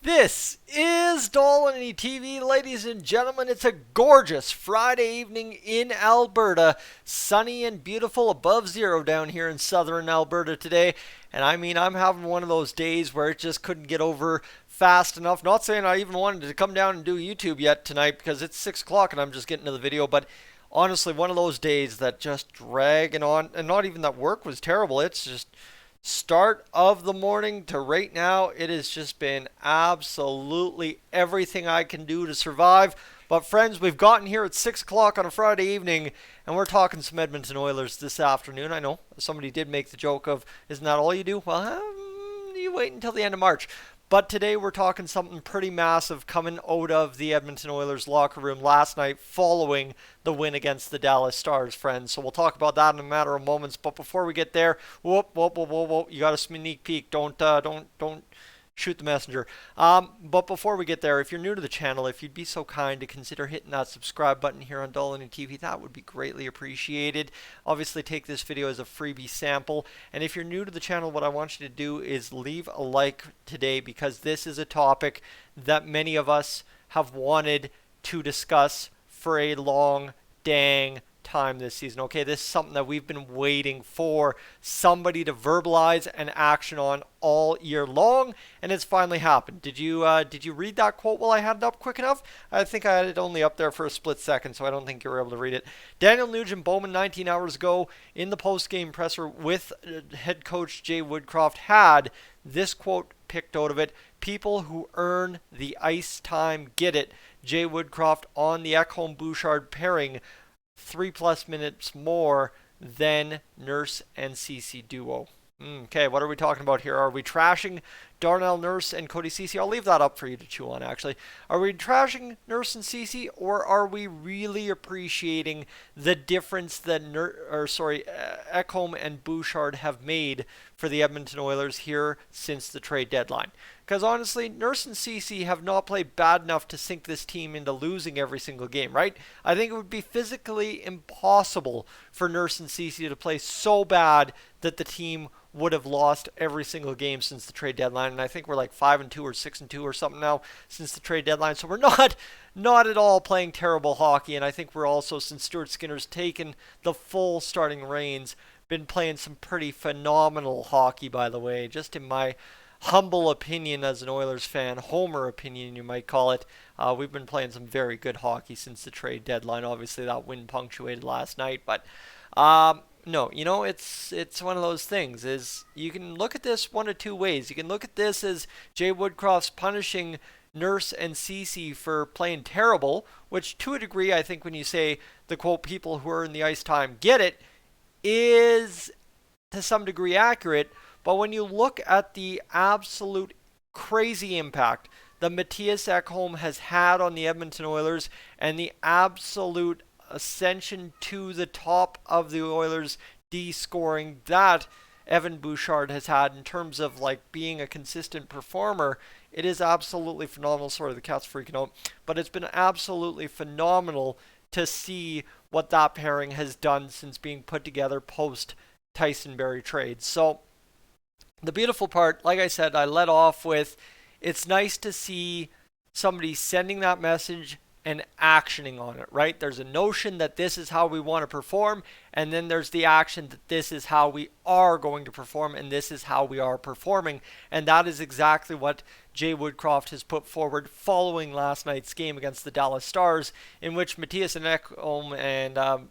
This is Dolynny TV, ladies and gentlemen. It's a gorgeous Friday evening in Alberta. Sunny and beautiful, above zero down here in southern Alberta today. And I'm having one of those days where it just couldn't get over fast enough. Not saying I even wanted to come down and do YouTube yet tonight because it's 6 o'clock and I'm just getting to the video. But honestly, one of those days that just dragging on. And not even that work was terrible. It's just start of the morning to right now, it has just been absolutely everything I can do to survive. But friends, we've gotten here at 6 o'clock on a Friday evening, and we're talking some Edmonton Oilers this afternoon. I know somebody did make the joke of, isn't that all you do? Well, you wait until the end of March. But today we're talking something pretty massive coming out of the Edmonton Oilers locker room last night following the win against the Dallas Stars, friends. So we'll talk about that in a matter of moments. But before we get there, whoop, you got a sneak peek. Don't shoot the messenger. But before we get there, if you're new to the channel, if you'd be so kind to consider hitting that subscribe button here on Dolynny TV, that would be greatly appreciated. Obviously, take this video as a freebie sample. And if you're new to the channel, what I want you to do is leave a like today because this is a topic that many of us have wanted to discuss for a long dang time this season. Okay, this is something that we've been waiting for somebody to verbalize and action on all year long, and it's finally happened. Did you read that quote while I had it up quick enough? I think I had it only up there for a split second, so I don't think you were able to read it. Daniel Nugent-Bowman 19 hours ago in the post-game presser with head coach Jay Woodcroft had this quote picked out of it. People who earn the ice time get it. Jay Woodcroft on the Ekholm-Bouchard pairing 3+ minutes more than Nurse and Ceci duo. Okay, what are we talking about here? Are we trashing Darnell Nurse and Cody Ceci? I'll leave that up for you to chew on, actually. Are we trashing Nurse and Ceci, or are we really appreciating the difference that Ekholm and Bouchard have made for the Edmonton Oilers here since the trade deadline? Because honestly, Nurse and Ceci have not played bad enough to sink this team into losing every single game, right? I think it would be physically impossible for Nurse and Ceci to play so bad that the team would have lost every single game since the trade deadline. And I think we're like 5-2 or 6-2 or something now since the trade deadline. So we're not at all playing terrible hockey. And I think we're also, since Stuart Skinner's taken the full starting reins, been playing some pretty phenomenal hockey, by the way. Just in my humble opinion as an Oilers fan, homer opinion you might call it, we've been playing some very good hockey since the trade deadline. Obviously that win punctuated last night, but no, it's one of those things. Is you can look at this one of two ways. You can look at this as Jay Woodcroft's punishing Nurse and Ceci for playing terrible, which to a degree I think when you say the quote people who are in the ice time get it is to some degree accurate. But when you look at the absolute crazy impact that Mattias Ekholm has had on the Edmonton Oilers and the absolute ascension to the top of the Oilers D scoring that Evan Bouchard has had in terms of like being a consistent performer, it is absolutely phenomenal. Sorry, the cat's freaking out. But it's been absolutely phenomenal to see what that pairing has done since being put together post Tyson Barrie trade. So the beautiful part, like I said, I led off with, it's nice to see somebody sending that message and actioning on it, right? There's a notion that this is how we want to perform, and then there's the action that this is how we are going to perform, and this is how we are performing. And that is exactly what Jay Woodcroft has put forward following last night's game against the Dallas Stars, in which Mattias Ekholm and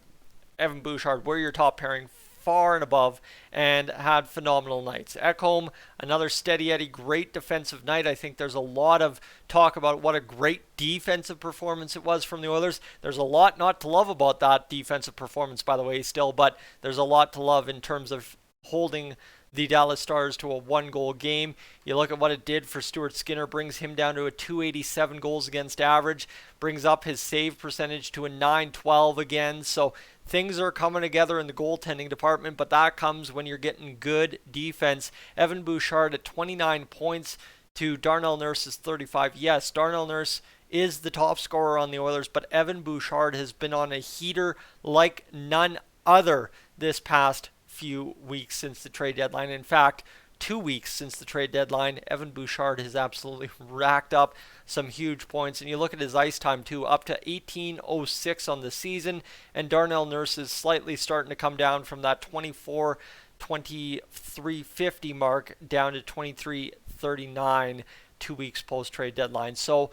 Evan Bouchard were your top pairing, far and above, and had phenomenal nights. Ekholm, another steady Eddie, great defensive night. I think there's a lot of talk about what a great defensive performance it was from the Oilers. There's a lot not to love about that defensive performance, by the way, still, but there's a lot to love in terms of holding the Dallas Stars to a 1-goal game. You look at what it did for Stuart Skinner, brings him down to a 287 goals against average, brings up his save percentage to a 912 again. So things are coming together in the goaltending department, but that comes when you're getting good defense. Evan Bouchard at 29 points to Darnell Nurse's 35. Yes, Darnell Nurse is the top scorer on the Oilers, but Evan Bouchard has been on a heater like none other this past few weeks since the trade deadline. In fact, 2 weeks since the trade deadline, Evan Bouchard has absolutely racked up some huge points. And you look at his ice time too, up to 18:06 on the season. And Darnell Nurse is slightly starting to come down from that 23:50 mark down to 23:39 2 weeks post trade deadline. So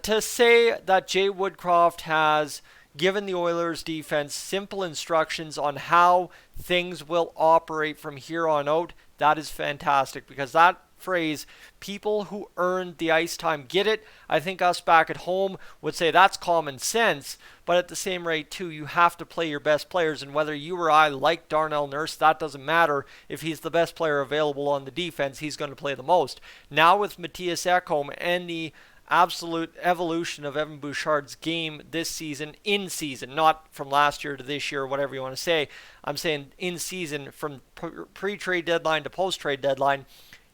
to say that Jay Woodcroft has given the Oilers defense simple instructions on how things will operate from here on out, that is fantastic, because that phrase, people who earned the ice time get it. I think us back at home would say that's common sense, but at the same rate too, you have to play your best players, and whether you or I like Darnell Nurse, that doesn't matter. If he's the best player available on the defense, he's going to play the most. Now with Mattias Ekholm and the absolute evolution of Evan Bouchard's game this season, in season, not from last year to this year, whatever you want to say. I'm saying in season, from pre-trade deadline to post-trade deadline.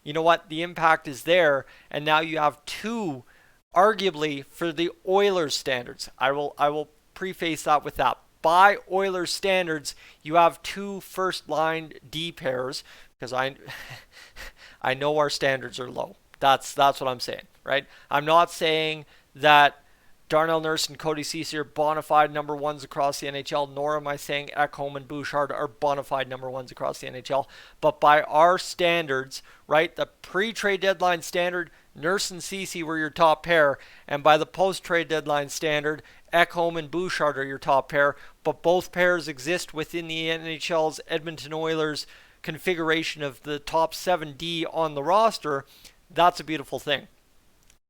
You know what? The impact is there, and now you have two, arguably for the Oilers standards. I will preface that with that. By Oilers standards, you have two first-line D pairs, because I know our standards are low. That's what I'm saying, right? I'm not saying that Darnell Nurse and Cody Ceci are bona fide number ones across the NHL, nor am I saying Ekholm and Bouchard are bona fide number ones across the NHL. But by our standards, right, the pre-trade deadline standard, Nurse and Ceci were your top pair. And by the post-trade deadline standard, Ekholm and Bouchard are your top pair. But both pairs exist within the NHL's Edmonton Oilers configuration of the top 7D on the roster. That's a beautiful thing.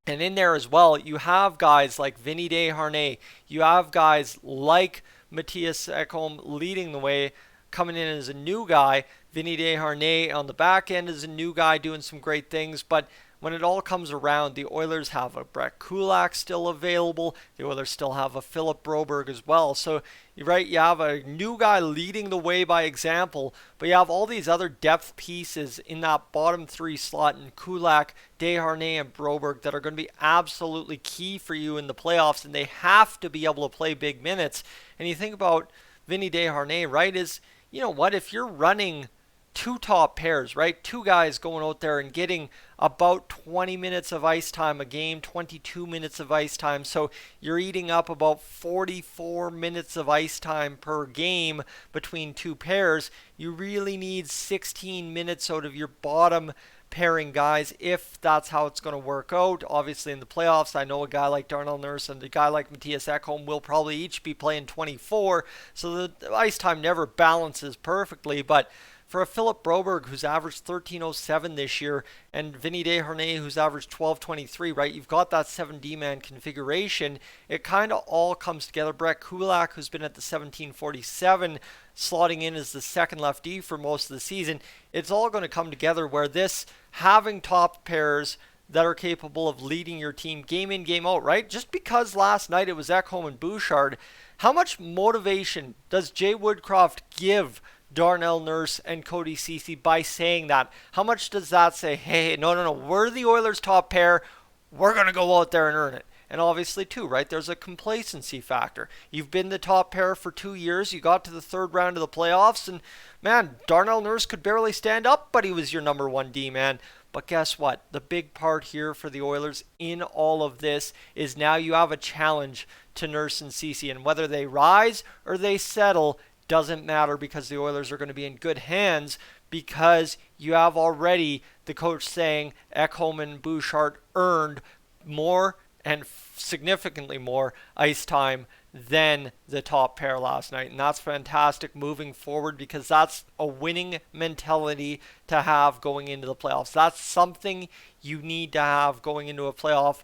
And in there as well, you have guys like Vinny Desharnais. You have guys like Mattias Ekholm leading the way, coming in as a new guy. Vinny Desharnais on the back end is a new guy doing some great things. But when it all comes around, the Oilers have a Brett Kulak still available. The Oilers still have a Philip Broberg as well. So, right, you have a new guy leading the way by example, but you have all these other depth pieces in that bottom three slot in Kulak, Desharnais, and Broberg that are going to be absolutely key for you in the playoffs, and they have to be able to play big minutes. And you think about Vinny Desharnais, right, is, you know what, if you're running two top pairs, right? Two guys going out there and getting about 20 minutes of ice time a game, 22 minutes of ice time. So you're eating up about 44 minutes of ice time per game between two pairs. You really need 16 minutes out of your bottom pairing guys if that's how it's going to work out. Obviously in the playoffs, I know a guy like Darnell Nurse and a guy like Mattias Ekholm will probably each be playing 24. So the ice time never balances perfectly, but for a Philip Broberg who's averaged 13:07 this year and Vinny Desharnais who's averaged 12:23, right? You've got that 7D man configuration. It kind of all comes together. Brett Kulak, who's been at the 17:47, slotting in as the second left D for most of the season. It's all going to come together where this having top pairs that are capable of leading your team game in, game out, right? Just because last night it was Ekholm and Bouchard, how much motivation does Jay Woodcroft give Darnell Nurse and Cody Ceci by saying that? How much does that say, hey, no, we're the Oilers' top pair, we're going to go out there and earn it? And obviously, too, right, there's a complacency factor. You've been the top pair for 2 years, you got to the third round of the playoffs, and man, Darnell Nurse could barely stand up, but he was your number one D man. But guess what? The big part here for the Oilers in all of this is now you have a challenge to Nurse and Ceci, and whether they rise or they settle doesn't matter, because the Oilers are going to be in good hands, because you have already the coach saying Ekholm and Bouchard earned more and significantly more ice time than the top pair last night. And that's fantastic moving forward, because that's a winning mentality to have going into the playoffs. That's something you need to have going into a playoff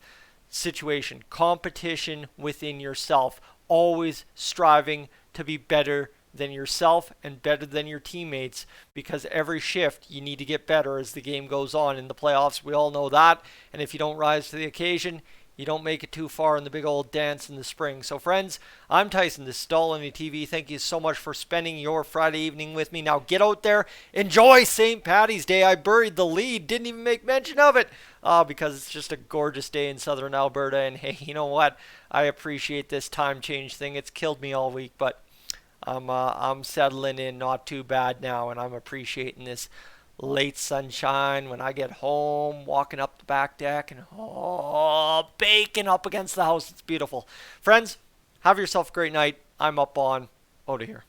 situation. Competition within yourself. Always striving to be better than yourself and better than your teammates, because every shift you need to get better as the game goes on in the playoffs. We all know that. And if you don't rise to the occasion, you don't make it too far in the big old dance in the spring. So friends, I'm Tyson. This is Dolynny TV. Thank you so much for spending your Friday evening with me. Now get out there, enjoy St. Paddy's Day. I buried the lead, didn't even make mention of it, because it's just a gorgeous day in southern Alberta. And hey, you know what? I appreciate this time change thing. It's killed me all week, but I'm settling in not too bad now, and I'm appreciating this late sunshine when I get home, walking up the back deck and baking up against the house. It's beautiful. Friends, have yourself a great night. I'm up on out of here.